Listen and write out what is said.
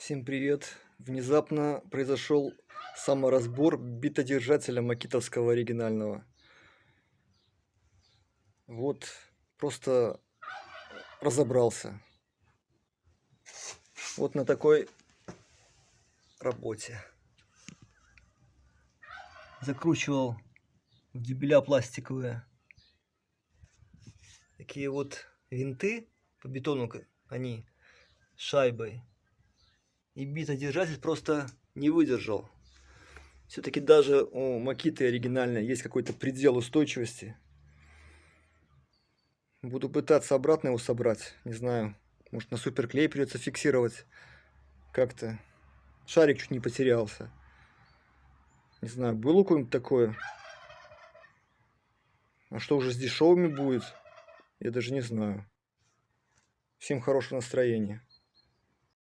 Всем привет! Внезапно произошел саморазбор битодержателя макитовского оригинального. Вот, просто разобрался. Вот на такой работе. Закручивал в дюбеля пластиковые. Такие вот винты по бетону, они шайбой. И битодержатель просто не выдержал. Все-таки даже у Макиты оригинальной есть какой-то предел устойчивости. Буду пытаться обратно его собрать. Не знаю, может на суперклей придется фиксировать как-то. Шарик чуть не потерялся. Не знаю, было какое-нибудь такое? А что уже с дешевыми будет? Я даже не знаю. Всем хорошего настроения.